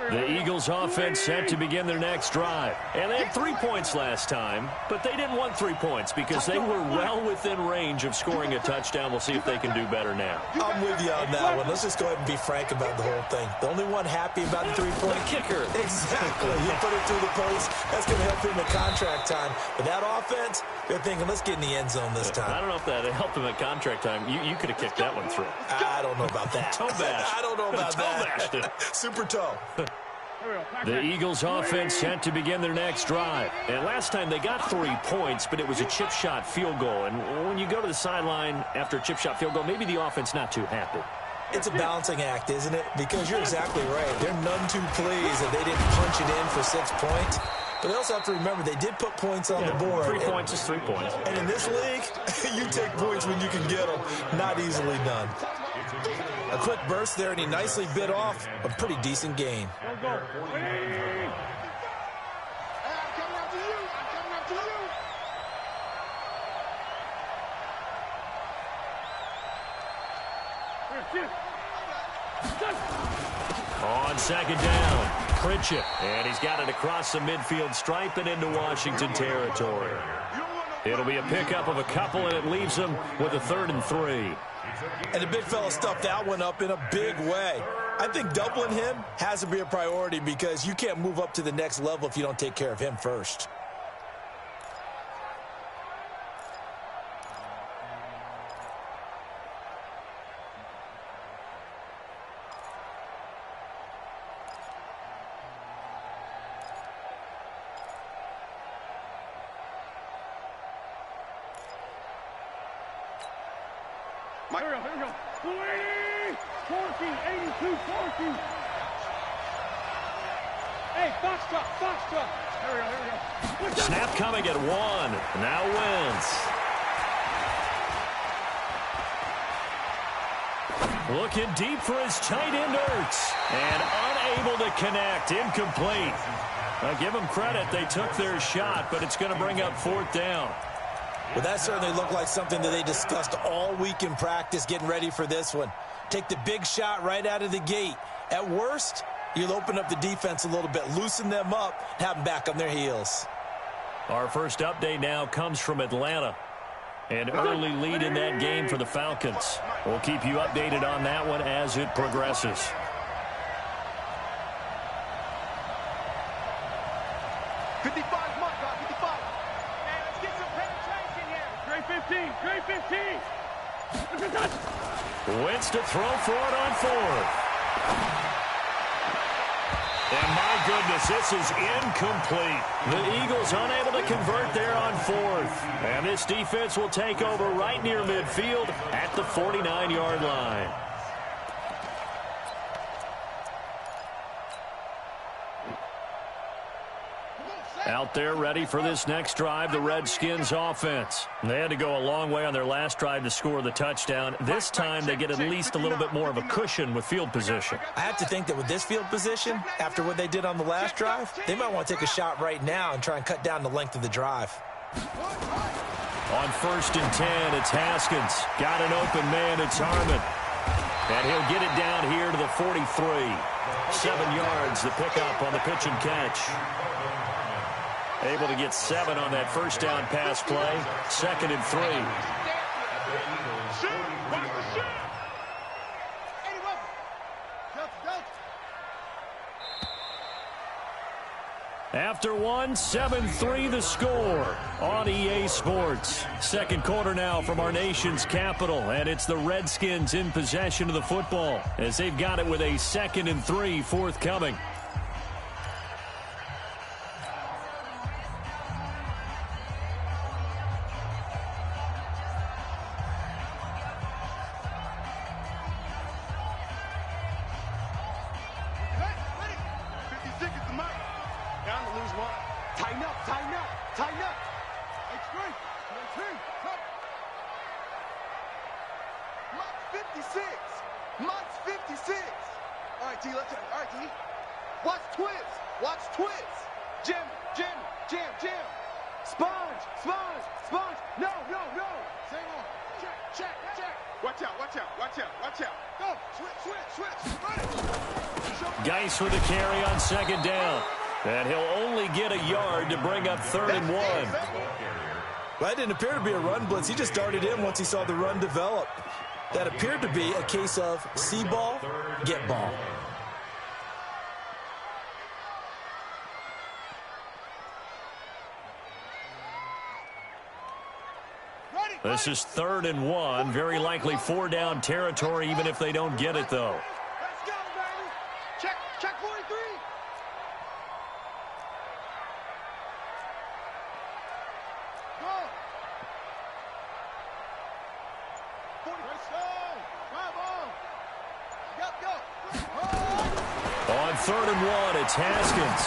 The Eagles offense set to begin their next drive. And they had 3 points last time, but they didn't want 3 points because they were well within range of scoring a touchdown. We'll see if they can do better now. I'm with you on that one. Let's just go ahead and be frank about the whole thing. The only one happy about the three-point kicker. Exactly. You put it through the post. That's going to help him at contract time. But that offense, they're thinking, let's get in the end zone this time. I don't know if that helped him at contract time. You could have kicked that one through. I don't know about that. Toe bash. I don't know about that. Toe bashed. Super toe. The Eagles offense set to begin their next drive. And last time they got 3 points, but it was a chip shot field goal. And when you go to the sideline after a chip shot field goal, maybe the offense not too happy. It's a balancing act, isn't it? Because you're exactly right. They're none too pleased that they didn't punch it in for 6 points. But they also have to remember they did put points on the board. 3 points is 3 points. And in this league, you take points when you can get them. Not easily done. A quick burst there, and he nicely bit off a pretty decent gain. On second down, Pritchett, and he's got it across the midfield stripe and into Washington territory. It'll be a pickup of a couple, and it leaves them with a 3rd and 3. And the big fella stuffed that one up in a big way. I think doubling him has to be a priority because you can't move up to the next level if you don't take care of him first. Here we go. 40, 82, 40. Hey, box drop. Here we go. Snap coming at 1. Now Wentz. Looking deep for his tight end, Ertz. And unable to connect. Incomplete. Now give them credit. They took their shot, but it's going to bring up 4th down. Well, that certainly looked like something that they discussed all week in practice, getting ready for this one. Take the big shot right out of the gate. At worst, you'll open up the defense a little bit, loosen them up, have them back on their heels. Our first update now comes from Atlanta. An early lead in that game for the Falcons. We'll keep you updated on that one as it progresses. Wentz to throw for it on 4th. And my goodness, this is incomplete. The Eagles unable to convert there on 4th. And this defense will take over right near midfield at the 49-yard line. Out there ready for this next drive, the Redskins offense. They had to go a long way on their last drive to score the touchdown. This time they get at least a little bit more of a cushion with field position. I have to think that with this field position, after what they did on the last drive, they might want to take a shot right now and try and cut down the length of the drive. On 1st and 10, it's Haskins. Got an open man, it's Harmon. And he'll get it down here to the 43. 7 yards, the pickup on the pitch and catch. Able to get 7 on that first down pass play. 2nd and 3. After 1, 7-3 the score on EA Sports. Second quarter now from our nation's capital, and it's the Redskins in possession of the football as they've got it with a 2nd and 3 forthcoming. Watch out, watch out, watch out, watch out. Go, switch. Geis for the carry on second down. And he'll only get a yard to bring up 3rd and 1. Well, that didn't appear to be a run blitz. He just darted in once he saw the run develop. That appeared to be a case of see ball, get ball. This is 3rd and 1. Very likely 4-down territory, even if they don't get it, though. Let's go, baby. Check 43. Go. 40. Let's go. Come on. Go. On 3rd and 1, it's Haskins.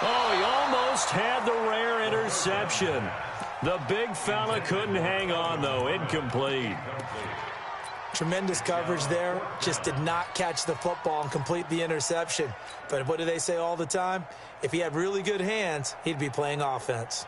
Oh, he almost had the rare interception. The big fella couldn't hang on, though. Incomplete. Tremendous coverage there. Just did not catch the football and complete the interception. But what do they say all the time? If he had really good hands, he'd be playing offense.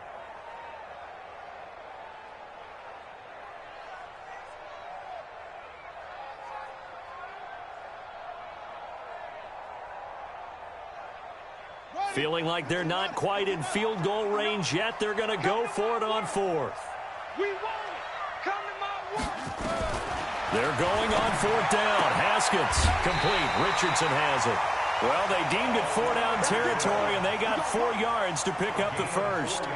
Feeling like they're not quite in field goal range yet. They're going to go for it on 4th. We want it. Come to my work. They're going on 4th down. Haskins complete. Richardson has it. Well, they deemed it 4-down territory, and they got 4 yards to pick up the first.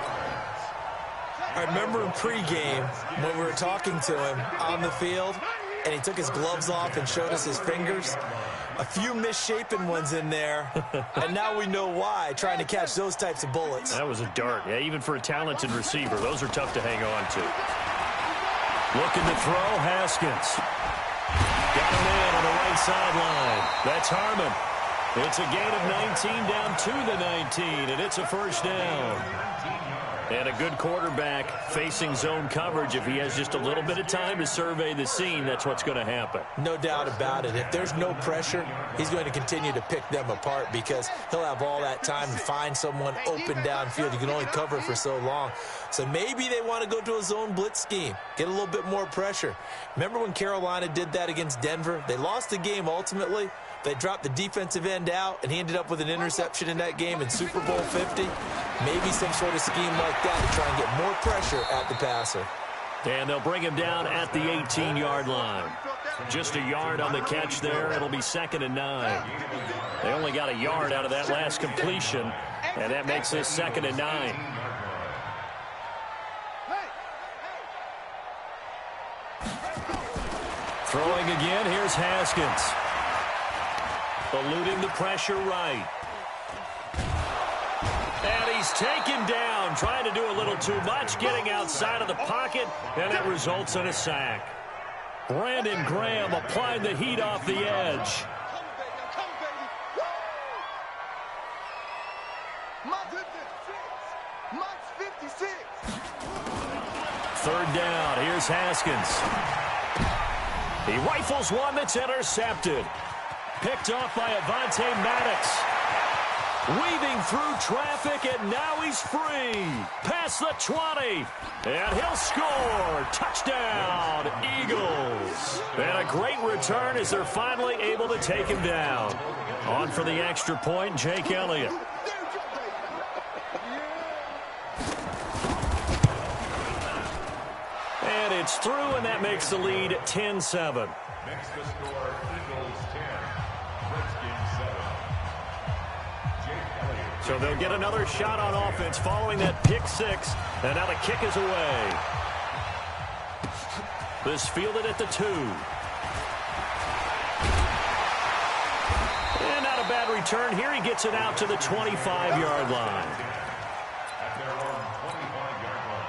I remember in pregame when we were talking to him on the field, and he took his gloves off and showed us his fingers. A few misshapen ones in there, and now we know why, trying to catch those types of bullets. That was a dart. Yeah, even for a talented receiver, those are tough to hang on to. Looking to throw, Haskins. Got him in on the right sideline. That's Harmon. It's a gain of 19 down to the 19, and it's a first down. And a good quarterback facing zone coverage. If he has just a little bit of time to survey the scene, that's what's going to happen. No doubt about it. If there's no pressure, he's going to continue to pick them apart because he'll have all that time to find someone open downfield. You can only cover for so long. So maybe they want to go to a zone blitz scheme, get a little bit more pressure. Remember when Carolina did that against Denver? They lost the game ultimately. They dropped the defensive end out, and he ended up with an interception in that game in Super Bowl 50. Maybe some sort of scheme like that to try and get more pressure at the passer. And they'll bring him down at the 18-yard line. Just a yard on the catch there. It'll be 2nd and 9. They only got a yard out of that last completion, and that makes this 2nd and 9. Throwing again, here's Haskins. Eluding the pressure right. And he's taken down, trying to do a little too much, getting outside of the pocket, and it results in a sack. Brandon Graham applying the heat off the edge. Third down, here's Haskins. He rifles one that's intercepted. Picked off by Avonte Maddox. Weaving through traffic, and now he's free. Past the 20. And he'll score. Touchdown, Eagles. And a great return as they're finally able to take him down. On for the extra point, Jake Elliott. And it's through, and that makes the lead 10-7. Next to score, Eagles 10, Redskins 7. Jake Elliott. So they'll get another shot on offense following that pick six, and now the kick is away. This fielded at the 2. And not a bad return here. He gets it out to the 25-yard line. At their own 25-yard line.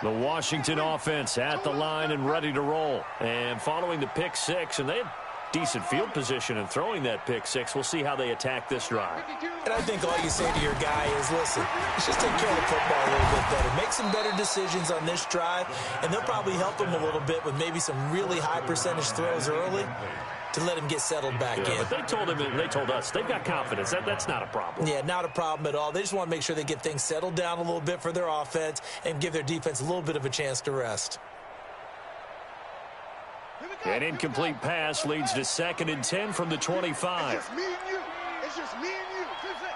The Washington offense at the line and ready to roll. And following the pick six, and they had decent field position and throwing that pick six. We'll see how they attack this drive. And I think all you say to your guy is, listen, let's just take care of the football a little bit better. Make some better decisions on this drive, and they'll probably help him a little bit with maybe some really high percentage throws early to let him get settled back in. But they told him, and they told us, they've got confidence. That's not a problem. Yeah, not a problem at all. They just want to make sure they get things settled down a little bit for their offense and give their defense a little bit of a chance to rest. An incomplete pass leads to 2nd and 10 from the 25. It's just me and you. It's just me and you. That's it.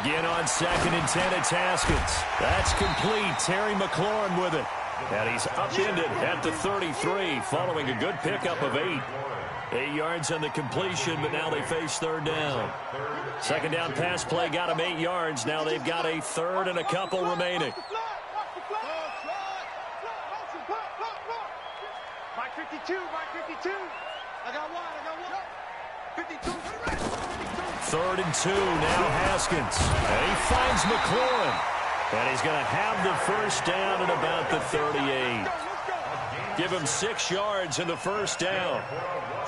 Again on 2nd and 10, it's Haskins. That's complete. Terry McLaurin with it. And he's upended at the 33 following a good pickup of 8. 8 yards on the completion, but now they face 3rd down. 2nd down pass play got them 8 yards. Now they've got a 3rd and a couple remaining. Mike 52, Mike 52. I got one. 52. 3rd and 2, now Haskins. And he finds McLaurin. And he's going to have the 1st down at about the 38. Give him 6 yards in the 1st down.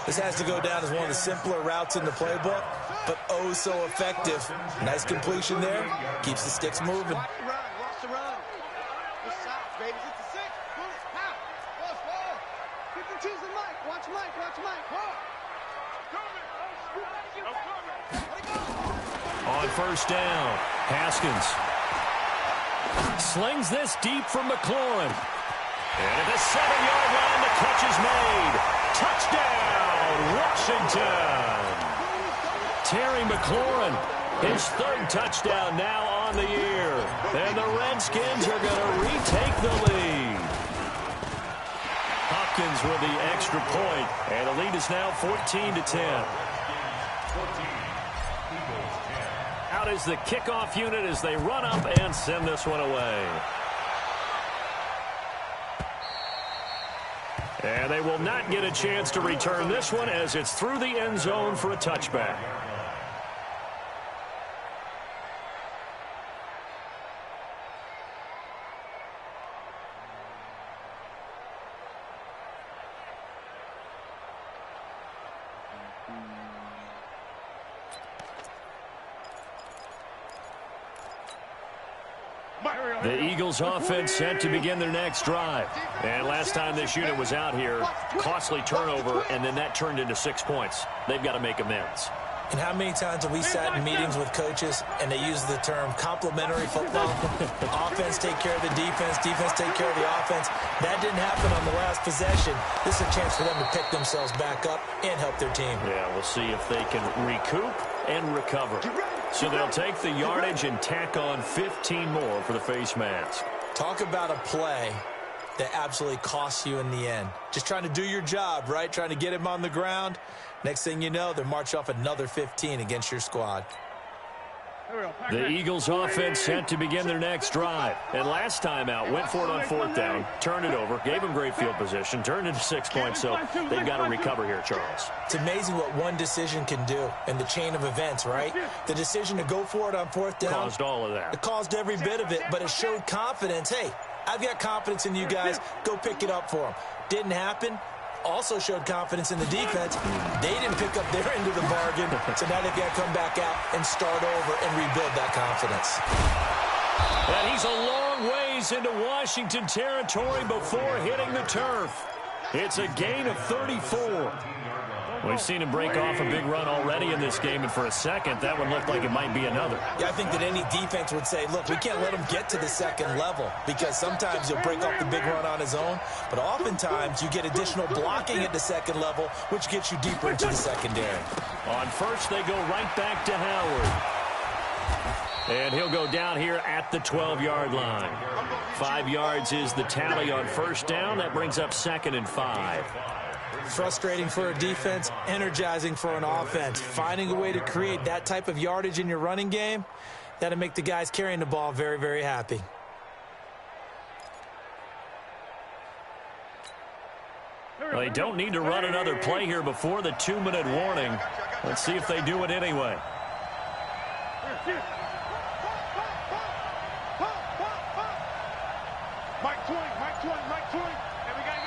This has to go down as one of the simpler routes in the playbook, but oh so effective. Nice completion there. Keeps the sticks moving. Watch the run. Good shots, baby. It's the 6. Bullets, pow. 52's the Mike. Watch Mike. On 1st down, Haskins slings this deep from McLaurin. And at the 7-yard line, the catch is made. Touchdown, Washington. Terry McLaurin, his 3rd touchdown now on the year. And the Redskins are going to retake the lead. Hopkins with the extra point, and the lead is now 14-10. Out is the kickoff unit as they run up and send this one away. And they will not get a chance to return this one as it's through the end zone for a touchback. The Eagles offense set to begin their next drive. And last time this unit was out here, costly turnover, and then that turned into 6 points. They've got to make amends. And how many times have we sat in meetings with coaches and they use the term complementary football? Offense take care of the defense, defense take care of the offense. That didn't happen on the last possession. This is a chance for them to pick themselves back up and help their team. Yeah, we'll see if they can recoup and recover. So they'll take the yardage and tack on 15 more for the face mask. Talk about a play that absolutely costs you in the end. Just trying to do your job, right? Trying to get him on the ground. Next thing you know, they march off another 15 against your squad. The Eagles offense set to begin their next drive. And last time out, went for it on 4th down, turned it over, gave them great field position, turned into 6 points, so they've got to recover here, Charles. It's amazing what one decision can do in the chain of events, right? The decision to go for it on 4th down. Caused all of that. It caused every bit of it, but it showed confidence. Hey, I've got confidence in you guys. Go pick it up for them. Didn't happen. Also showed confidence in the defense. They didn't pick up their end of the bargain, so now they've got to come back out and start over and rebuild that confidence. And he's a long ways into Washington territory before hitting the turf. It's a gain of 34. We've seen him break off a big run already in this game, and for a second, that one looked like it might be another. Yeah, I think that any defense would say, look, we can't let him get to the second level because sometimes he'll break off the big run on his own, but oftentimes you get additional blocking at the second level, which gets you deeper into the secondary. On 1st, they go right back to Howard. And he'll go down here at the 12-yard line. 5 yards is the tally on 1st down. That brings up 2nd and 5. Frustrating for a defense, energizing for an offense. Finding a way to create that type of yardage in your running game, that'll make the guys carrying the ball very, very happy. Well, they don't need to run another play here before the 2-minute warning. Let's see if they do it anyway.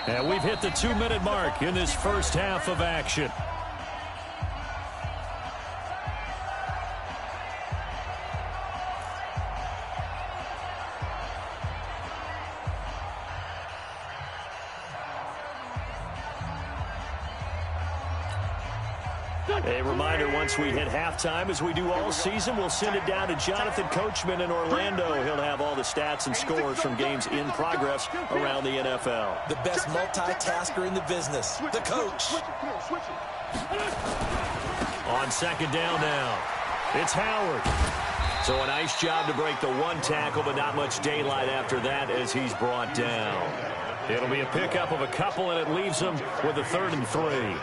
And we've hit the 2-minute mark in this first half of action. A reminder, once we hit halftime, as we do all season, we'll send it down to Jonathan Coachman in Orlando. He'll have all the stats and scores from games in progress around the NFL. The best multitasker in the business, the coach. On second down now, it's Howard. So a nice job to break the one tackle, but not much daylight after that as he's brought down. It'll be a pickup of a couple, and it leaves him with a 3rd and 3.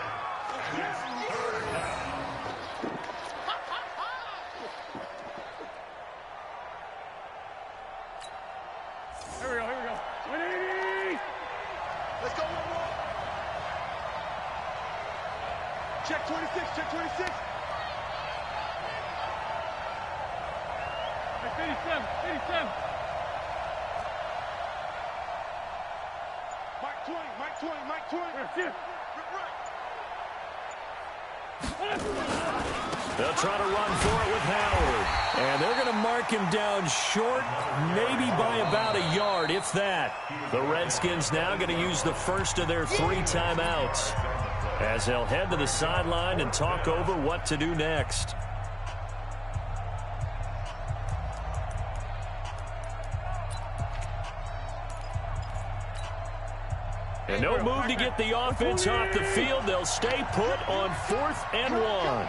Check 26, check 26. 87. Mike 20. They'll try to run for it with Howard. And they're going to mark him down short, maybe by about a yard, if that. The Redskins now going to use the first of their 3 timeouts, as they'll head to the sideline and talk over what to do next. And no move to get the offense off the field. They'll stay put on 4th and 1.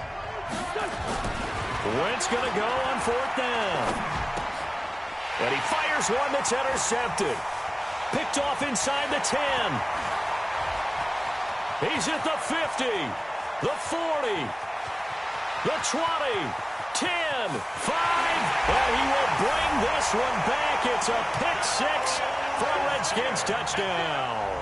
Wentz going to go on 4th down. And he fires one that's intercepted. Picked off inside the 10. He's at the 50, the 40, the 20, 10, 5, and he will bring this one back. It's a pick 6 for a Redskins touchdown.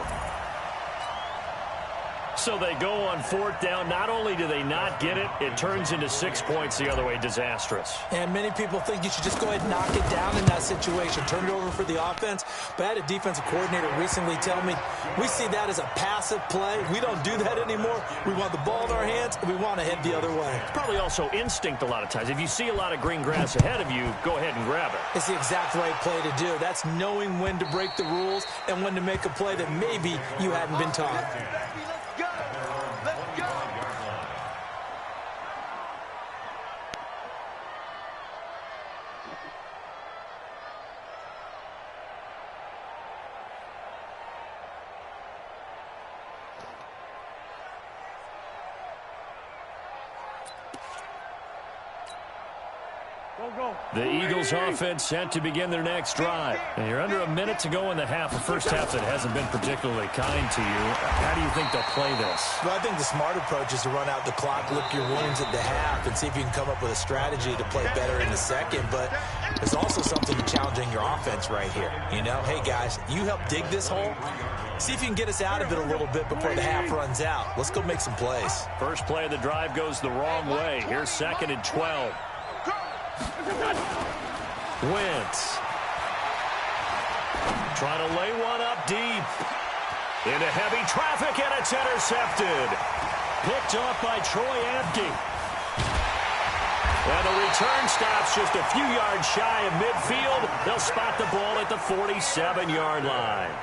So they go on 4th down. Not only do they not get it, it turns into 6 points the other way. Disastrous. And many people think you should just go ahead and knock it down in that situation. Turn it over for the offense. But I had a defensive coordinator recently tell me, we see that as a passive play. We don't do that anymore. We want the ball in our hands, and we want to head the other way. It's probably also instinct a lot of times. If you see a lot of green grass ahead of you, go ahead and grab it. It's the exact right play to do. That's knowing when to break the rules and when to make a play that maybe you hadn't been taught. The Eagles offense set to begin their next drive. And you're under a minute to go in the half. A first half that hasn't been particularly kind to you. How do you think they'll play this? Well, I think the smart approach is to run out the clock, lick your wounds at the half, and see if you can come up with a strategy to play better in the second. But there's also something challenging your offense right here. You know, hey, guys, you help dig this hole. See if you can get us out of it a little bit before the half runs out. Let's go make some plays. First play of the drive goes the wrong way. Here's 2nd and 12. Wentz. Trying to lay one up deep. Into heavy traffic, and it's intercepted. Picked off by Troy Apke. And the return stops just a few yards shy of midfield. They'll spot the ball at the 47-yard line.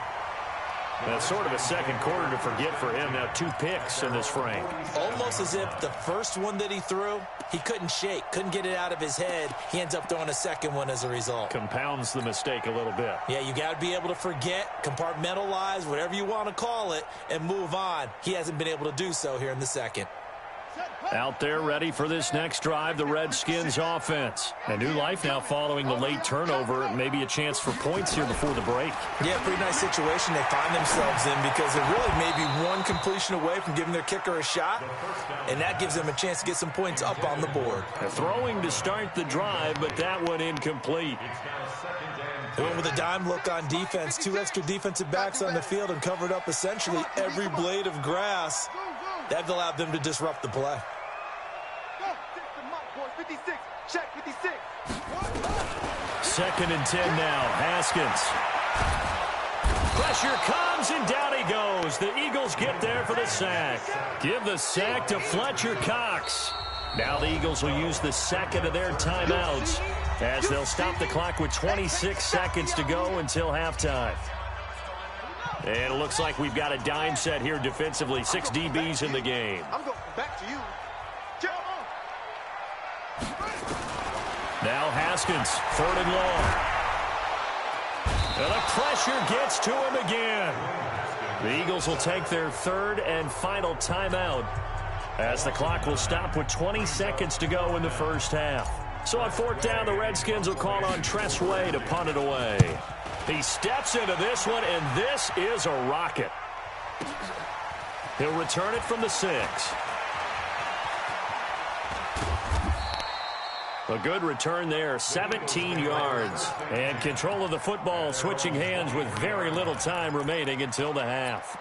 That's sort of a second quarter to forget for him. Now 2 picks in this frame. Almost as if the first one that he threw, he couldn't shake, couldn't get it out of his head. He ends up throwing a second one as a result. Compounds the mistake a little bit. Yeah, you got to be able to forget, compartmentalize, whatever you want to call it, and move on. He hasn't been able to do so here in the second. Out there ready for this next drive, the Redskins offense. A new life now following the late turnover. Maybe a chance for points here before the break. Yeah, pretty nice situation they find themselves in, because they're really maybe one completion away from giving their kicker a shot, and that gives them a chance to get some points up on the board. Throwing to start the drive, but that one incomplete. They went with a dime look on defense. 2 extra defensive backs on the field and covered up essentially every blade of grass. That allowed them to disrupt the play. 56, check 56. 2nd and 10 now. Haskins. pressure comes, and down he goes. The Eagles get there for the sack. Give the sack to Fletcher Cox. Now the Eagles will use the second of their timeouts as they'll stop the clock with 26 seconds to go until halftime. And it looks like we've got a dime set here defensively. 6 DBs in the game. I'm going back to you. Now Haskins, 3rd and long. And the pressure gets to him again. The Eagles will take their 3rd and final timeout as the clock will stop with 20 seconds to go in the first half. So on 4th down, the Redskins will call on Tress Way to punt it away. He steps into this one, and this is a rocket. He'll return it from the 6. A good return there, 17 yards. And control of the football switching hands with very little time remaining until the half.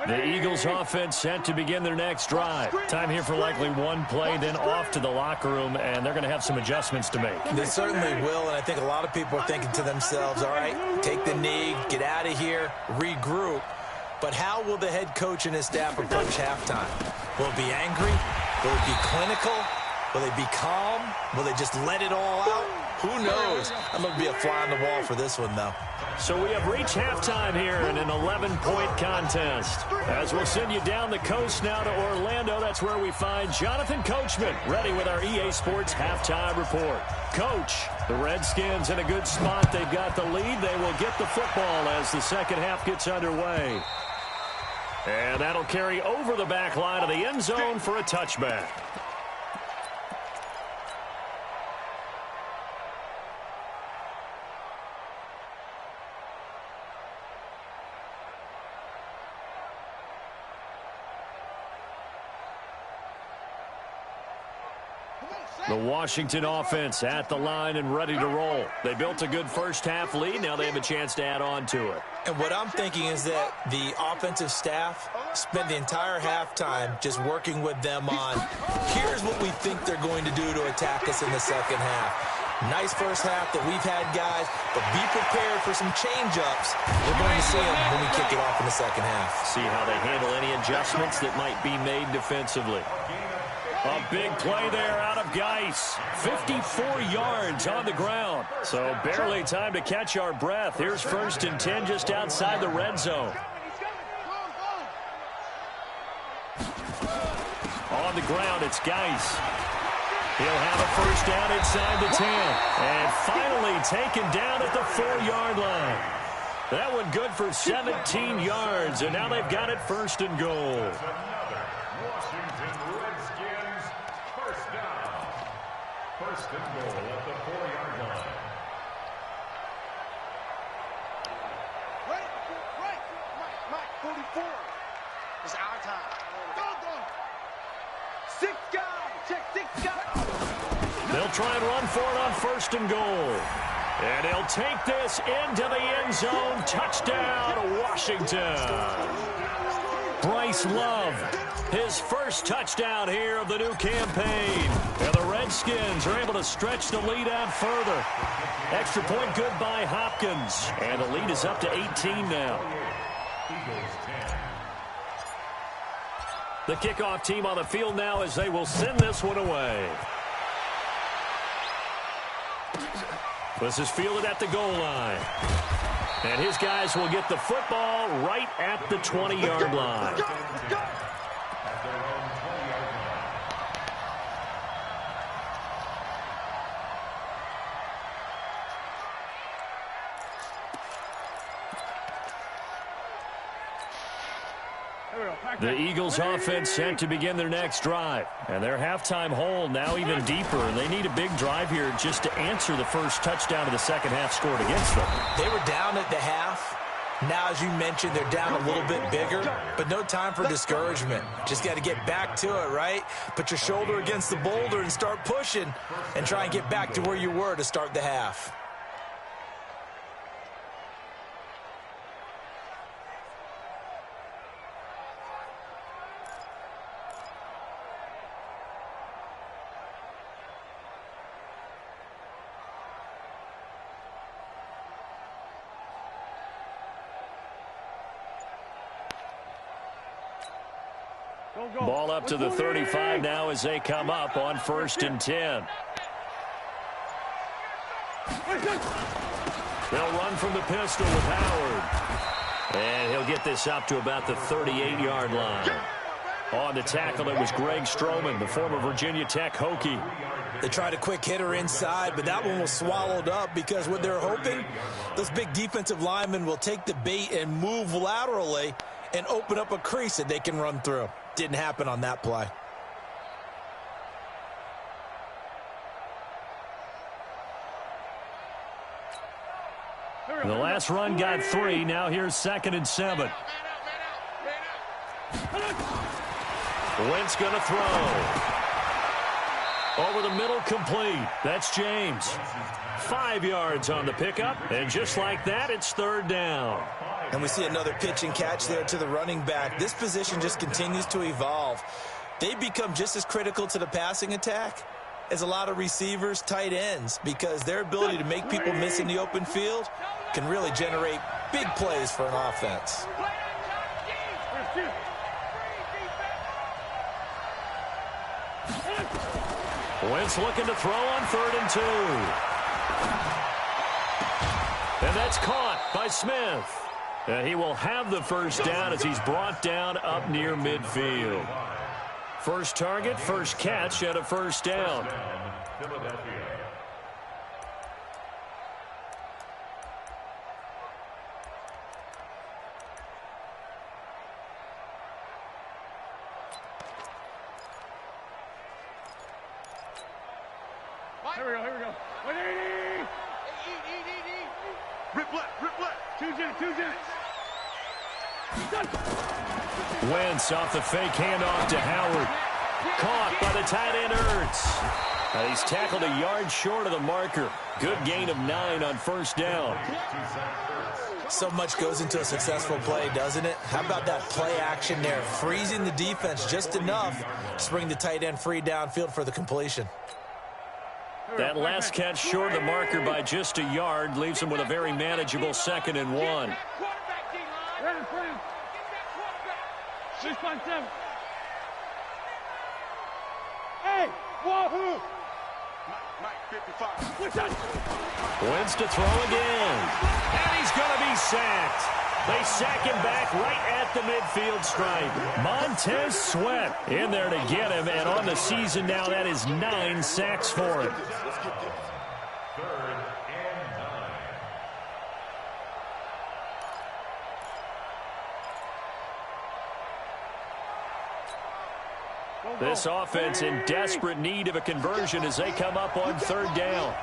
The Eagles offense set to begin their next drive. Time here for likely one play, then off to the locker room, and they're going to have some adjustments to make. They certainly will, and I think a lot of people are thinking to themselves, all right, take the knee, get out of here, regroup. But how will the head coach and his staff approach halftime? Will it be angry? Will it be clinical? Will they be calm? Will they just let it all out? Who knows? I'm going to be a fly on the wall for this one, though. So we have reached halftime here in an 11-point contest. As we'll send you down the coast now to Orlando, that's where we find Jonathan Coachman ready with our EA Sports halftime report. Coach, the Redskins in a good spot. They've got the lead. They will get the football as the second half gets underway. And that'll carry over the back line of the end zone for a touchback. The Washington offense at the line and ready to roll. They built a good first half lead. Now they have a chance to add on to it. And what I'm thinking is that the offensive staff spent the entire halftime just working with them on, here's what we think they're going to do to attack us in the second half. Nice first half that we've had, guys, but be prepared for some change-ups. We're going to see them when we kick it off in the second half. See how they handle any adjustments that might be made defensively. A big play there out of Geis. 54 yards on the ground. So barely time to catch our breath. Here's 1st and 10 just outside the red zone. On the ground, it's Geis. He'll have a first down inside the 10. And finally taken down at the 4-yard line. That one good for 17 yards. And now they've got it 1st and goal. First and goal at the 4-yard line. Right. Mike, 44. It's our time. Go. 6 guys. Check 6 guys. They'll try and run for it on 1st and goal. And he'll take this into the end zone. Touchdown, Washington. Bryce Love, his first touchdown here of the new campaign. And the Redskins are able to stretch the lead out further. Extra point good by Hopkins. And the lead is up to 18 now. The kickoff team on the field now as they will send this one away. This is fielded at the goal line. And his guys will get the football right at the 20-yard line. The Eagles offense set to begin their next drive. And their halftime hole now even deeper. And they need a big drive here just to answer the first touchdown of the second half scored against them. They were down at the half. Now, as you mentioned, they're down a little bit bigger. But no time for discouragement. Just got to get back to it, right? Put your shoulder against the boulder and start pushing. And try and get back to where you were to start the half. Ball up to the 35 now as they come up on 1st and 10. They'll run from the pistol with Howard. And he'll get this up to about the 38-yard line. On the tackle, it was Greg Stroman, the former Virginia Tech Hokie. They tried a quick hitter inside, but that one was swallowed up because what they're hoping, those big defensive linemen will take the bait and move laterally and open up a crease that they can run through. Didn't happen on that play. The last run got 3. Now here's 2nd and 7. Wentz going to throw. Over the middle, complete. That's James. 5 yards on the pickup, and just like that, it's 3rd down. And we see another pitch and catch there to the running back. This position just continues to evolve. They become just as critical to the passing attack as a lot of receivers, tight ends, because their ability to make people miss in the open field can really generate big plays for an offense. Wentz looking to throw on 3rd and 2. And that's caught by Smith. And he will have the 1st down as he's brought down up near midfield. First target, first catch at a 1st down. Here we go. Rip left. 2 units. Wentz off the fake handoff to Howard. Caught by the tight end Ertz. He's tackled a yard short of the marker. Good gain of 9 on 1st down. So much goes into a successful play, doesn't it? How about that play action there? Freezing the defense just enough to bring the tight end free downfield for the completion. That last catch short of the marker by just a yard leaves him with a very manageable 2nd and 1. Hey, wahoo! Mike 55. Wentz to throw again. And he's going to be sacked. They sack him back right at the midfield stripe. Montez Sweat in there to get him, and on the season now, that is 9 sacks for him. This offense in desperate need of a conversion as they come up on 3rd down.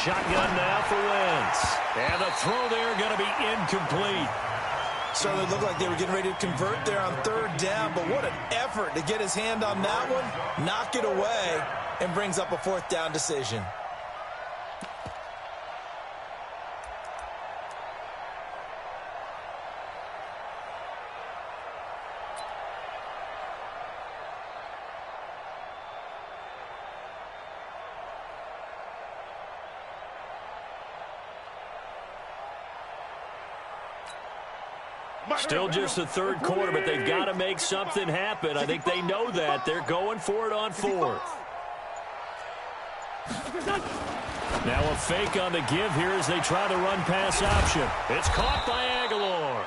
Shotgun now for Wentz. And the throw there going to be incomplete. Certainly looked like they were getting ready to convert there on 3rd down, but what an effort to get his hand on that one, knock it away, and brings up a 4th down decision. Still just the 3rd quarter, but they've got to make something happen. I think they know that. They're going for it on 4th. Now a fake on the give here as they try the run-pass option. It's caught by Aguilar.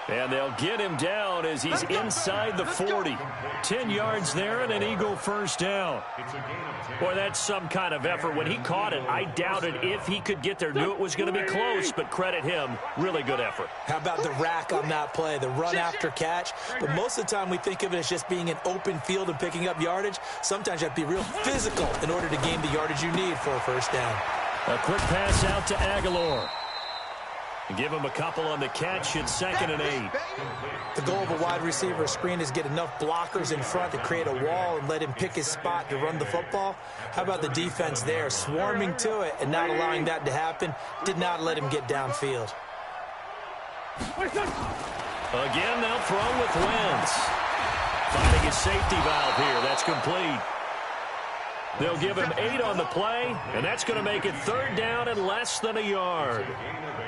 And they'll get him down as he's inside the 40. 10 yards there and an Eagle 1st down. Boy, that's some kind of effort. When he caught it, I doubted if he could get there. Knew it was going to be close, but credit him. Really good effort. How about the rack on that play, the run after catch? But most of the time we think of it as just being an open field and picking up yardage. Sometimes you have to be real physical in order to gain the yardage you need for a 1st down. A quick pass out to Aguilar. Give him a couple on the catch at 2nd and 8. The goal of a wide receiver screen is get enough blockers in front to create a wall and let him pick his spot to run the football. How about the defense there, swarming to it and not allowing that to happen? Did not let him get downfield. Again, they'll throw with Wentz. Finding his safety valve here. That's complete. They'll give him 8 on the play, and that's going to make it 3rd down and less than a yard.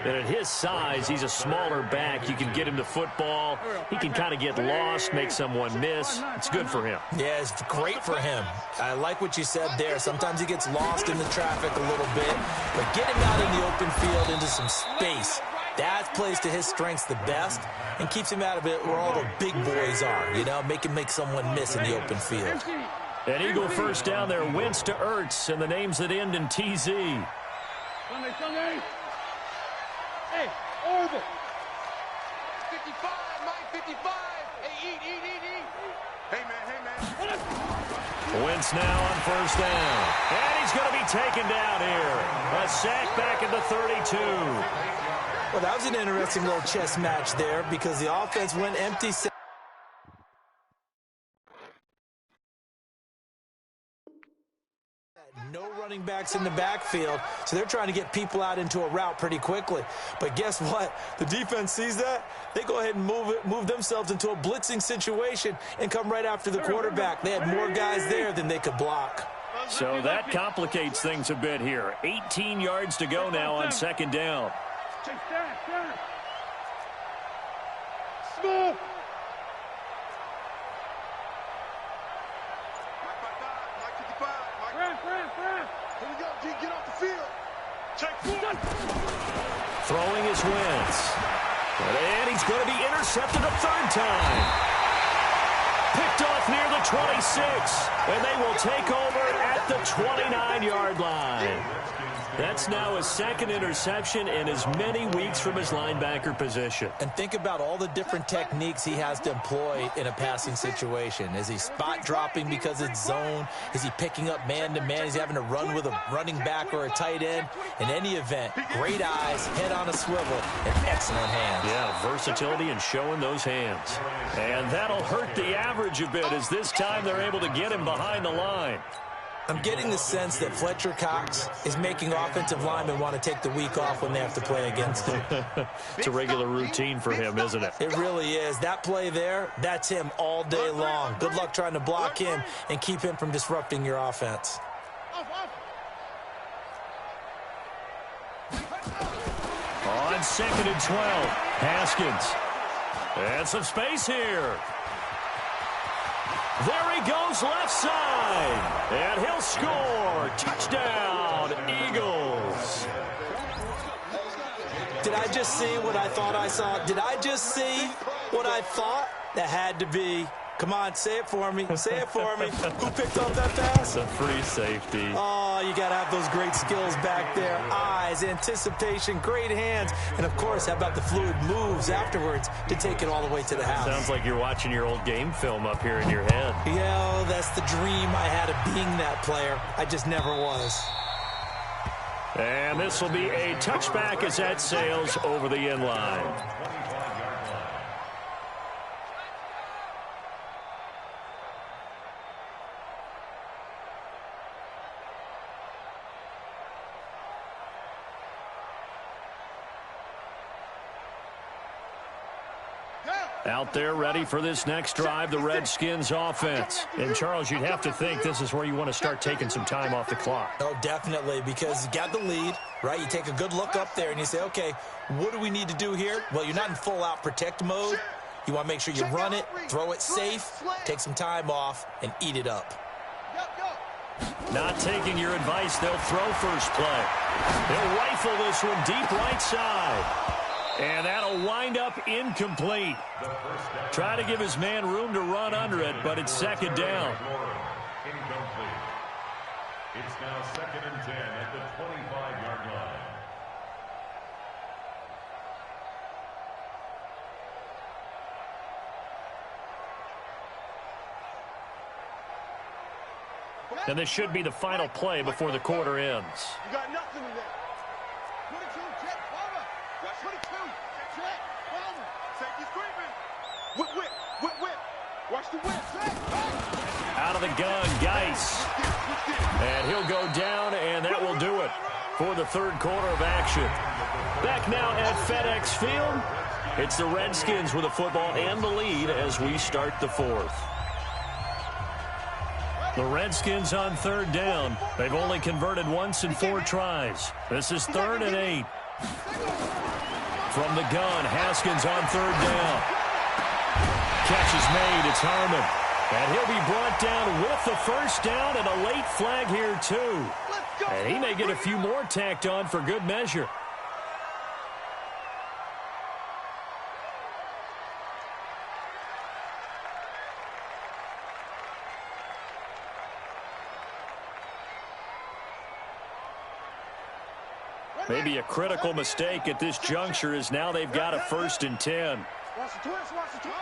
And at his size, he's a smaller back. You can get him the football. He can kind of get lost, make someone miss. It's good for him. Yeah, it's great for him. I like what you said there. Sometimes he gets lost in the traffic a little bit, but get him out in the open field into some space. That plays to his strengths the best and keeps him out of it where all the big boys are, you know, make someone miss in the open field. An Eagle first down there, Wentz to Ertz, and the names that end in TZ. Sunday. Hey, over. 55, Mike, 55. Hey, eat. Hey, man. Wentz now on first down. And he's going to be taken down here. A sack back at the 32. Well, that was an interesting little chess match there because the offense went empty. No running backs in the backfield, so they're trying to get people out into a route pretty quickly. But guess what? The defense sees that. They go ahead and move themselves into a blitzing situation and come right after the quarterback. They had more guys there than they could block. So that complicates things a bit here. 18 yards to go now on 2nd down. Smooth. Here we go, G. Get off the field. Check. Throwing his Wentz. And he's going to be intercepted a 3rd time. Picked off near the 26. And they will take over at the 29-yard line. That's now his 2nd interception in as many weeks from his linebacker position. And think about all the different techniques he has to employ in a passing situation. Is he spot dropping because it's zone? Is he picking up man-to-man? Is he having to run with a running back or a tight end? In any event, great eyes, head on a swivel, and excellent hands. Yeah, versatility and showing those hands. And that'll hurt the average a bit as this time they're able to get him behind the line. I'm getting the sense that Fletcher Cox is making offensive linemen want to take the week off when they have to play against him. It's a regular routine for him, isn't it? It really is. That play there, that's him all day long. Good luck trying to block him and keep him from disrupting your offense. On 2nd and 12, Haskins. And some space here. There he goes left side. And he'll score. Touchdown, Eagles. Did I just see what I thought I saw? Did I just see what I thought? That had to be. Come on, say it for me. Say it for me. Who picked up that pass? It's a free safety. Oh, you got to have those great skills back there. Eyes, anticipation, great hands. And, of course, how about the fluid moves afterwards to take it all the way to the house? Sounds like you're watching your old game film up here in your head. Yeah, that's the dream I had of being that player. I just never was. And this will be a touchback as that sails over the end line. Out there ready for this next drive, the Redskins offense. And, Charles, you'd have to think this is where you want to start taking some time off the clock. Oh, definitely, because you got the lead, right? You take a good look up there and you say, okay, what do we need to do here? Well, you're not in full-out protect mode. You want to make sure you run it, throw it safe, take some time off, and eat it up. Not taking your advice, they'll throw first play. They'll rifle this one deep right side. And that'll wind up incomplete. Try to give his man room to run under it, but it's 2nd down. Incomplete. It's now 2nd and 10 at the 25-yard line. And this should be the final play before the quarter ends. You got nothing in there. 22, jet, bomber. Got 22, jet, bomber. Safety screaming. Whip. Watch the whip. Out of the gun, Geis. And he'll go down, and that will do it for the 3rd quarter of action. Back now at FedEx Field. It's the Redskins with the football and the lead as we start the 4th. The Redskins on third down. They've only converted once in 4 tries. This is 3rd and 8. From the gun, Haskins on third down. Catch is made. It's Harmon. And he'll be brought down with the first down and a late flag here, too. And he may get a few more tacked on for good measure. Maybe a critical mistake at this juncture is now they've got a 1st and 10. Watch the twist, watch the twist.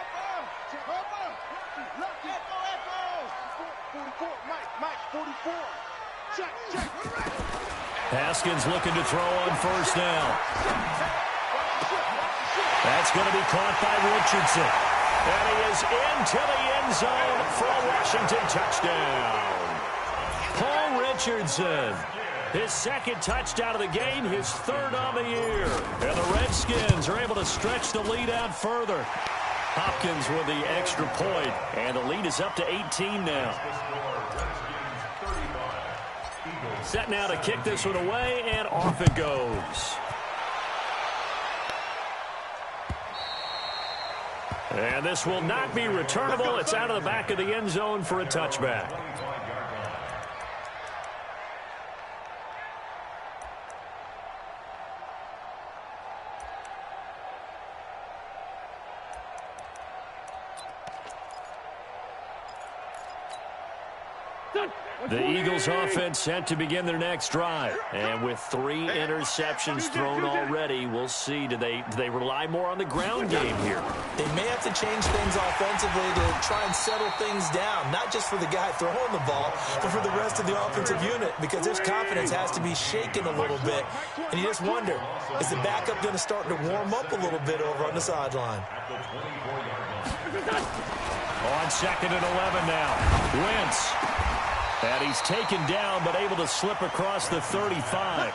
44, Mike, 44. Check. Haskins looking to throw on 1st down. That's going to be caught by Richardson. And he is into the end zone for a Washington touchdown. Paul Richardson. His 2nd touchdown of the game, his 3rd on the year. And the Redskins are able to stretch the lead out further. Hopkins with the extra point, and the lead is up to 18 now. Set now to kick this one away, and off it goes. And this will not be returnable. It's out of the back of the end zone for a touchback. The Eagles offense set to begin their next drive. And with 3 interceptions thrown already, we'll see. Do they rely more on the ground game here? They may have to change things offensively to try and settle things down, not just for the guy throwing the ball, but for the rest of the offensive unit, because his confidence has to be shaken a little bit. And you just wonder, is the backup going to start to warm up a little bit over on the sideline? On 2nd and 11 now. Wentz. And he's taken down, but able to slip across the 35.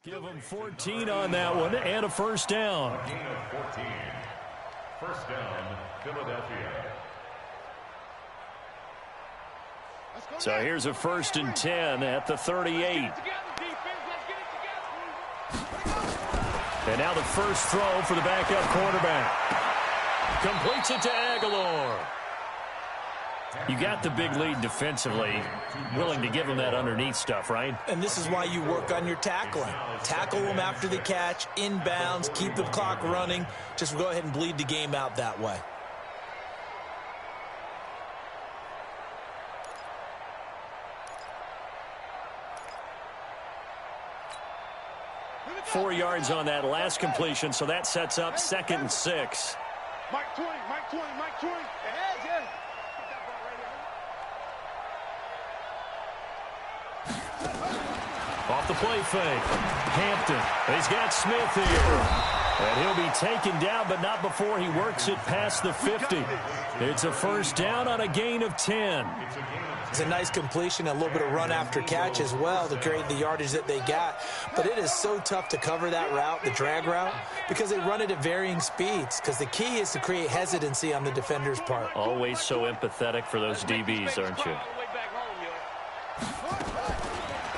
Give them 14 on that one and a first down. Gain of 14. First down, Philadelphia. So here's a 1st and 10 at the 38. And now the first throw for the backup quarterback. Completes it to Aguilar. You got the big lead defensively. Willing to give them that underneath stuff, right? And this is why you work on your tackling. Tackle them after the catch, inbounds, keep the clock running. Just go ahead and bleed the game out that way. Four yards on that last completion, so that sets up 2nd and 6. Mike 20. Ahead, yeah. Off the play fake. Hampton. He's got Smith here. And he'll be taken down, but not before he works it past the 50. It's a first down on a gain of 10. It's a nice completion, a little bit of run after catch as well to create the yardage that they got. But it is so tough to cover that route, the drag route, because they run it at varying speeds. Because the key is to create hesitancy on the defender's part. Always so empathetic for those DBs, aren't you?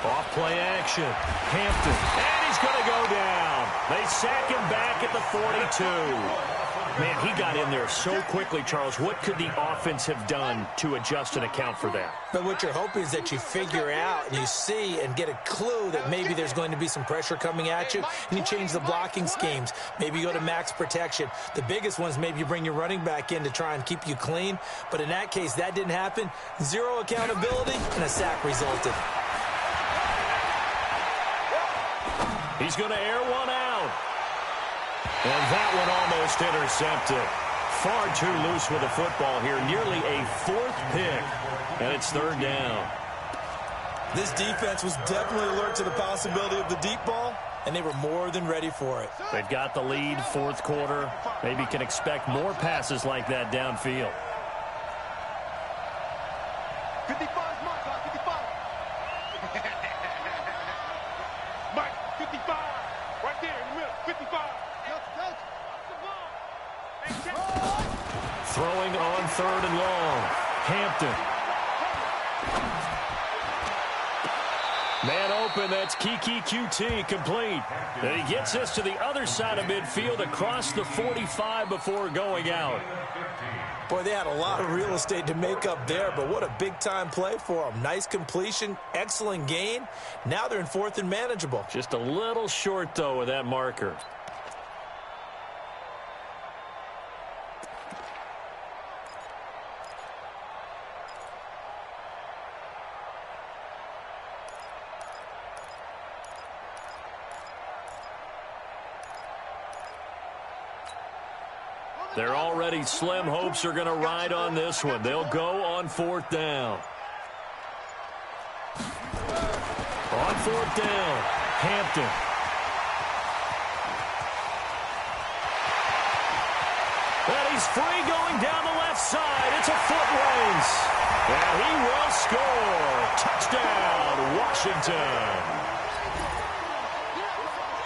Off play action. Hampton. And he's going to go down. They sack him back at the 42. Man, he got in there so quickly, Charles. What could the offense have done to adjust and account for that? But what you're hoping is that you figure out and you see and get a clue that maybe there's going to be some pressure coming at you, and you change the blocking schemes. Maybe you go to max protection. The biggest one is maybe you bring your running back in to try and keep you clean. But in that case, that didn't happen. Zero accountability, and a sack resulted. He's going to air one out. And that one almost intercepted. Far too loose with the football here. Nearly a fourth pick. And it's third down. This defense was definitely alert to the possibility of the deep ball, and they were more than ready for it. They've got the lead, fourth quarter. Maybe can expect more passes like that downfield. 55 is Mike, 55. Mike, 55. Right there in the middle, 55. Throwing on third and long. Hampton. Man open, that's Kiki QT, complete. And he gets this to the other side of midfield across the 45 before going out. Boy, they had a lot of real estate to make up there, but what a big-time play for them. Nice completion, excellent gain. Now they're in fourth and manageable. Just a little short, though, with that marker. Their already slim hopes are going to ride on this one. They'll go on fourth down. On fourth down, Hampton. And he's free going down the left side. It's a foot race. And he will score. Touchdown, Washington.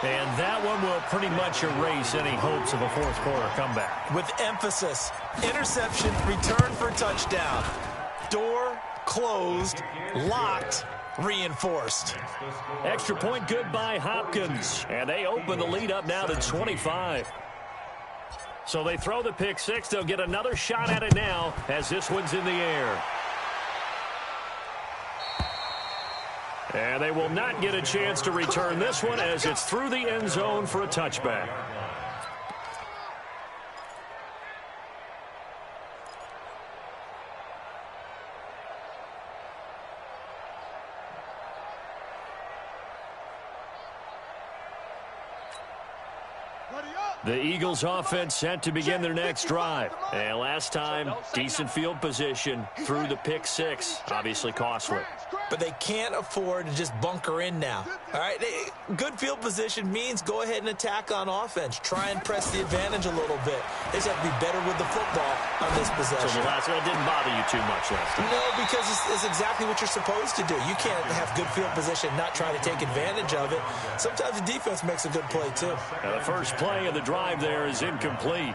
And that one will pretty much erase any hopes of a fourth quarter comeback. With emphasis, interception, return for touchdown. Door closed, locked, reinforced. Extra point good by Hopkins. And they open the lead up now to 25. So they throw the pick six. They'll get another shot at it now as this one's in the air. And they will not get a chance to return this one as it's through the end zone for a touchback. The Eagles offense set to begin their next drive. And last time, decent field position through the pick six. Obviously costly. But they can't afford to just bunker in now. All right, good field position means go ahead and attack on offense. Try and press the advantage a little bit. They just have to be better with the football on this possession. So the last one didn't bother you too much last time. No, because it's exactly what you're supposed to do. You can't have good field position, not try to take advantage of it. Sometimes the defense makes a good play, too. And the first play of the drive there is incomplete.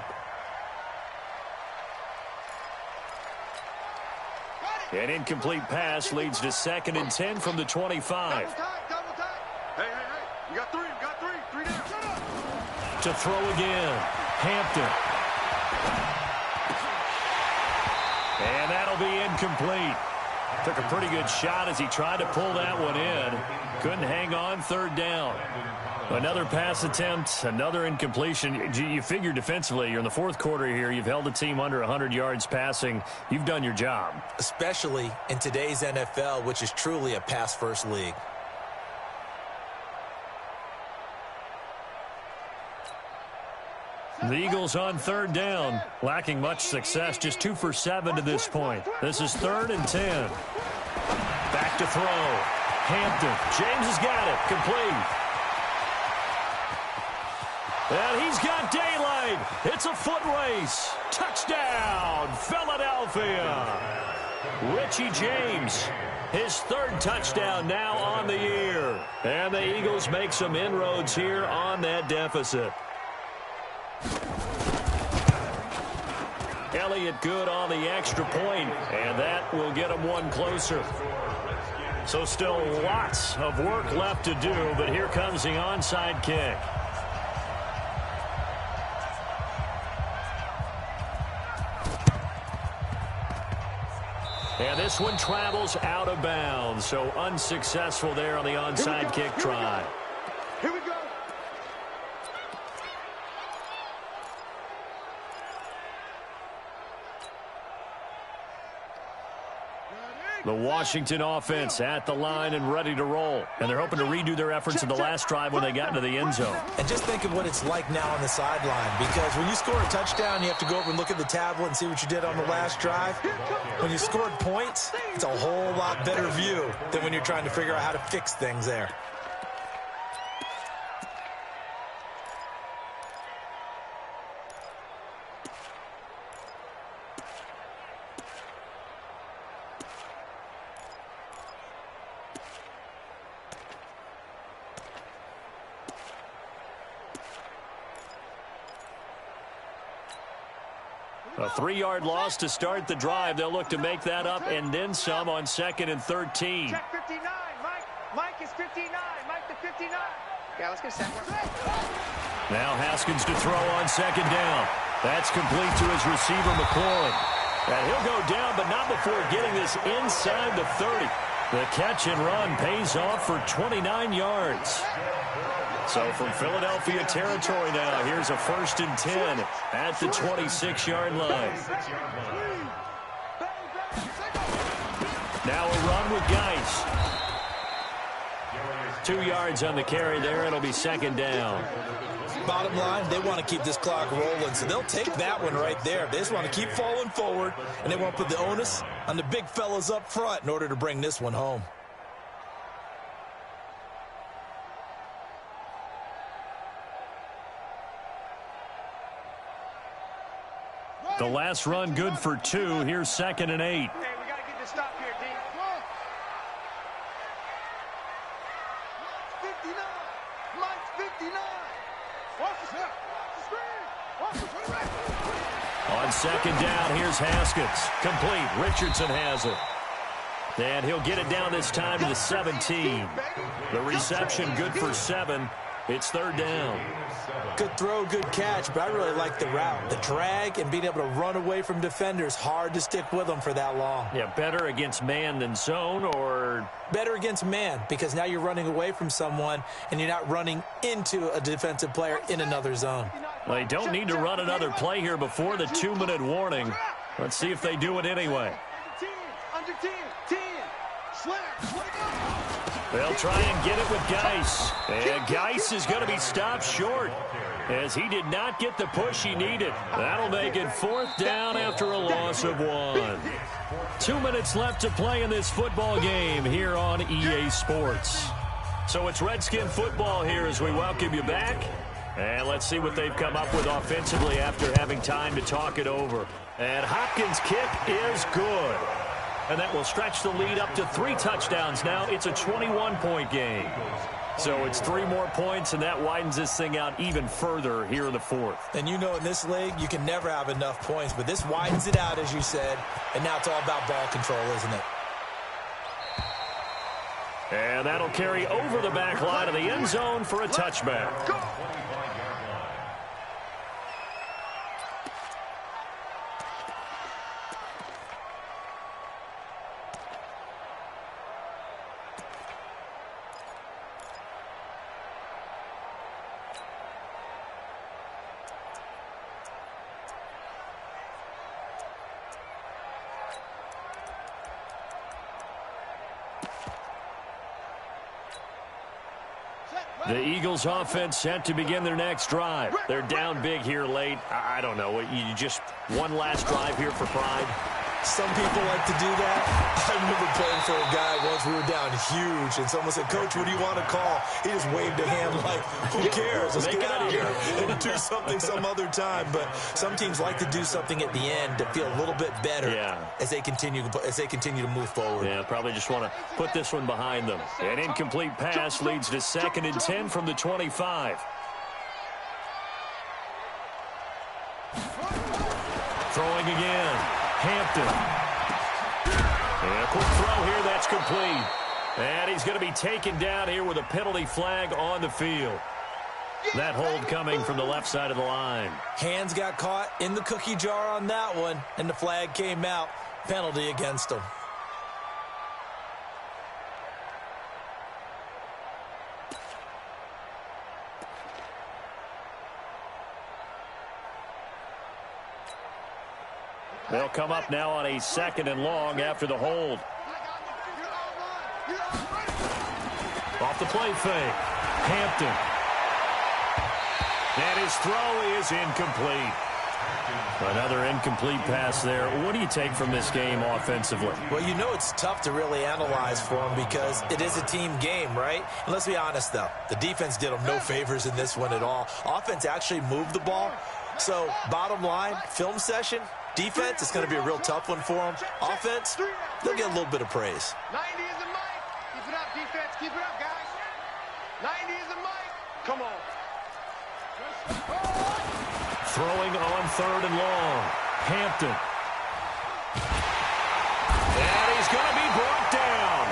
An incomplete pass leads to 2nd and 10 from the 25. Hey, you got three down. To throw again, Hampton. And that'll be incomplete. Took a pretty good shot as he tried to pull that one in. Couldn't hang on, third down. Another pass attempt, another incompletion. You figure defensively, you're in the fourth quarter here. You've held the team under 100 yards passing. You've done your job. Especially in today's NFL, which is truly a pass-first league. The Eagles on third down, lacking much success, just 2 for 7 to this point. This is 3rd and 10. Back to throw. Hampton. James has got it. Complete. And he's got daylight. It's a foot race. Touchdown, Philadelphia. Richie James, his 3rd touchdown now on the year. And the Eagles make some inroads here on that deficit. Elliott good on the extra point, and that will get him one closer. So still lots of work left to do, but here comes the onside kick. And this one travels out of bounds, so unsuccessful there on the onside kick try. Here we go. The Washington offense at the line and ready to roll. And they're hoping to redo their efforts in the last drive when they got into the end zone. And just think of what it's like now on the sideline, because when you score a touchdown, you have to go over and look at the tablet and see what you did on the last drive. When you scored points, it's a whole lot better view than when you're trying to figure out how to fix things there. A 3-yard loss to start the drive. They'll look to make that up and then some on 2nd and 13. Check 59, Mike. Mike is 59. Mike to 59. Yeah, let's get a second. Now Haskins to throw on 2nd down. That's complete to his receiver, McLaurin. And he'll go down, but not before getting this inside the 30. The catch and run pays off for 29 yards. So from Philadelphia territory now, here's a 1st and 10 at the 26-yard line. Now a run with Geis. 2 yards on the carry there. It'll be 2nd down. Bottom line, they want to keep this clock rolling, so they'll take that one right there. They just want to keep falling forward, and they want to put the onus on the big fellas up front in order to bring this one home. The last run good for 2. Here's 2nd and 8. Hey, we got to get this stop here, D. 59. Mike's 59. Watch the snap. Watch the screen. Watch the right. On 2nd down, here's Haskins. Complete. Richardson has it. And he'll get it down this time to the 17. The reception good for 7. It's 3rd down. Good throw, good catch, but I really like the route. The drag and being able to run away from defenders, hard to stick with them for that long. Yeah, better against man than zone, or better against man, because now you're running away from someone and you're not running into a defensive player in another zone. They don't need to run another play here before the 2-minute warning. Let's see if they do it anyway. Under 10. 10. Slam. They'll try and get it with Geis. And Geis is going to be stopped short as he did not get the push he needed. That'll make it 4th down after a loss of 1. 2 minutes left to play in this football game here on EA Sports. So it's Redskin football here as we welcome you back. And let's see what they've come up with offensively after having time to talk it over. And Hopkins' kick is good. And that will stretch the lead up to 3 touchdowns now. It's a 21-point game. So it's 3 more points, and that widens this thing out even further here in the 4th. And you know in this league, you can never have enough points, but this widens it out, as you said, and now it's all about ball control, isn't it? And that'll carry over the back line of the end zone for a touchback. The Eagles offense set to begin their next drive. They're down big here late. I don't know. You just one last drive here for pride? Some people like to do that. I remember playing for a guy once. We were down huge, and someone said, "Coach, what do you want to call?" He just waved a hand like, "Who cares? Let's get out of here and do something some other time." But some teams like to do something at the end to feel a little bit better as they continue to move forward. Yeah, probably just want to put this one behind them. An incomplete pass leads to 2nd and 10 from the 25. Throwing again. Hampton. And a quick throw here, that's complete. And he's going to be taken down here with a penalty flag on the field. That hold coming from the left side of the line. Hands got caught in the cookie jar on that one, and the flag came out. Penalty against him. They'll come up now on a 2nd and long after the hold. Off the play fake. Hampton. And his throw is incomplete. Another incomplete pass there. What do you take from this game offensively? Well, you know it's tough to really analyze for them because it is a team game, right? And let's be honest, though. The defense did them no favors in this one at all. Offense actually moved the ball. So, bottom line, film session, defense, it's going to be a real tough one for them. Offense, they'll get a little bit of praise. 90 is the mic. Keep it up, defense. Keep it up, guys. 90 is the mic. Come on. Throwing on 3rd and long. Hampton. And he's going to be brought down.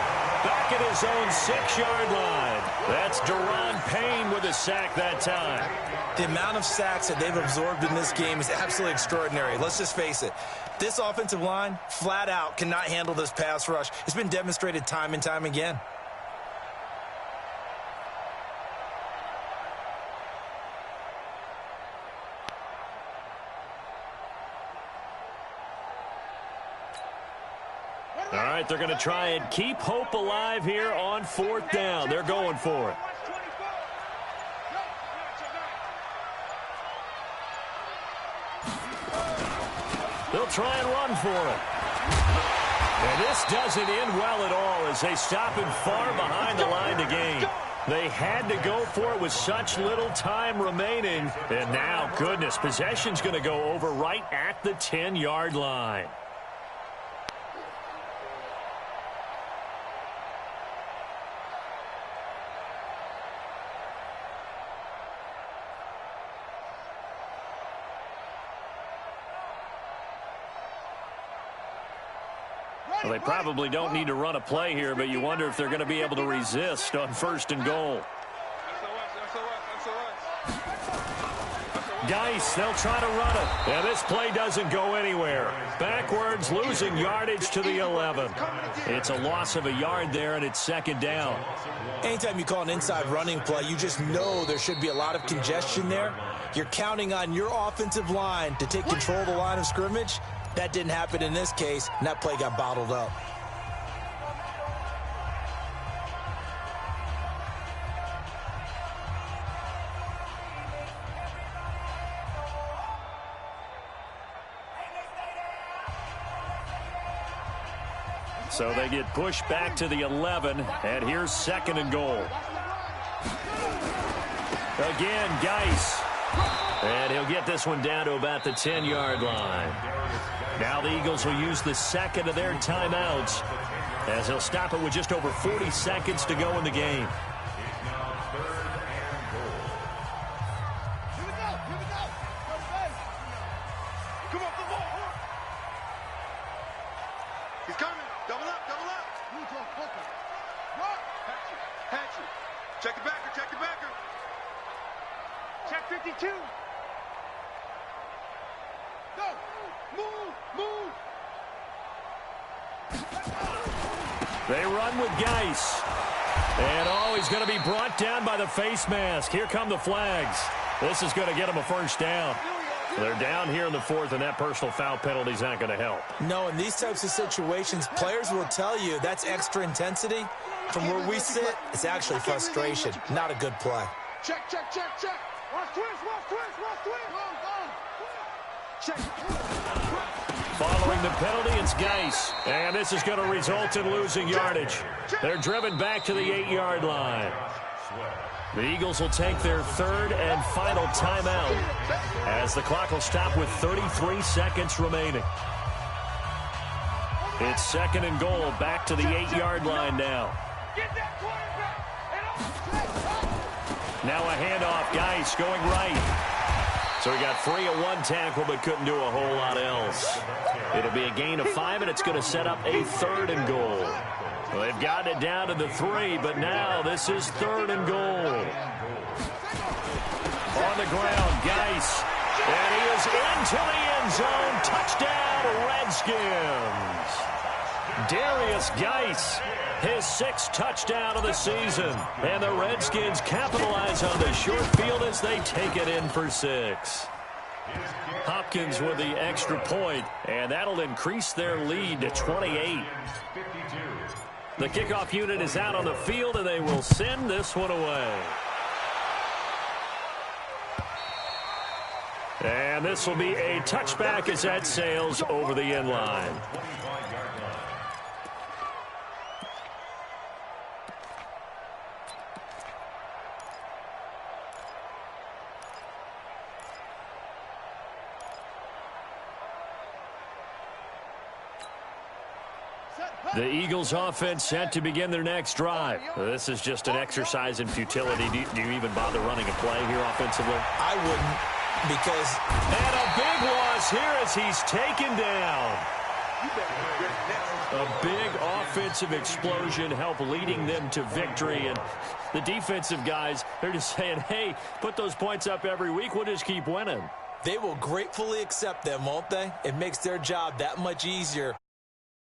Back at his own 6-yard line. That's Deron Payne with a sack that time. The amount of sacks that they've absorbed in this game is absolutely extraordinary. Let's just face it. This offensive line, flat out, cannot handle this pass rush. It's been demonstrated time and time again. All right, they're going to try and keep hope alive here on 4th down. They're going for it. They'll try and run for it. And this doesn't end well at all as they stop him far behind the line to gain. They had to go for it with such little time remaining. And now, goodness, possession's going to go over right at the 10-yard line. Well, they probably don't need to run a play here, but you wonder if they're going to be able to resist on 1st and goal. Geis, they'll try to run it. Yeah, this play doesn't go anywhere. Backwards, losing yardage to the 11. It's a loss of a yard there, and it's 2nd down. Anytime you call an inside running play, you just know there should be a lot of congestion there. You're counting on your offensive line to take control of the line of scrimmage. That didn't happen in this case, and that play got bottled up. So they get pushed back to the 11, and here's 2nd and goal. Again, Geis. And he'll get this one down to about the 10-yard line. Now the Eagles will use the 2nd of their timeouts as he'll stop it with just over 40 seconds to go in the game. Come on, come on. He's coming. Double up, double up. Hatchet. Check the backer, check the backer. Check 52. Go. Move. They run with Geis. And, he's going to be brought down by the face mask. Here come the flags. This is going to get them a 1st down. They're down here in the 4th, and that personal foul penalty is not going to help. No, in these types of situations, players will tell you that's extra intensity. From where we sit, it's actually frustration. Not a good play. Check. Watch twist. Check. Following the penalty, it's Geis. And this is going to result in losing yardage. They're driven back to the 8-yard line. The Eagles will take their 3rd and final timeout as the clock will stop with 33 seconds remaining. It's 2nd and goal, back to the 8-yard line now. Get that quarterback. Now a handoff, Geis going right. So he got free of one tackle but couldn't do a whole lot else. It'll be a gain of 5, and it's going to set up a 3rd and goal. Well, they've gotten it down to the 3, but now this is 3rd and goal. On the ground, Geis. And he is into the end zone. Touchdown, Redskins. Darius Geis, his 6th touchdown of the season. And the Redskins capitalize on the short field as they take it in for 6. Hopkins with the extra point, and that'll increase their lead to 28. The kickoff unit is out on the field, and they will send this one away. And this will be a touchback as that sails over the end line. The Eagles offense set to begin their next drive. This is just an exercise in futility. Do you even bother running a play here offensively? I wouldn't, because... And a big loss here as he's taken down. A big offensive explosion helped leading them to victory. And the defensive guys, they're just saying, hey, put those points up every week. We'll just keep winning. They will gratefully accept them, won't they? It makes their job that much easier.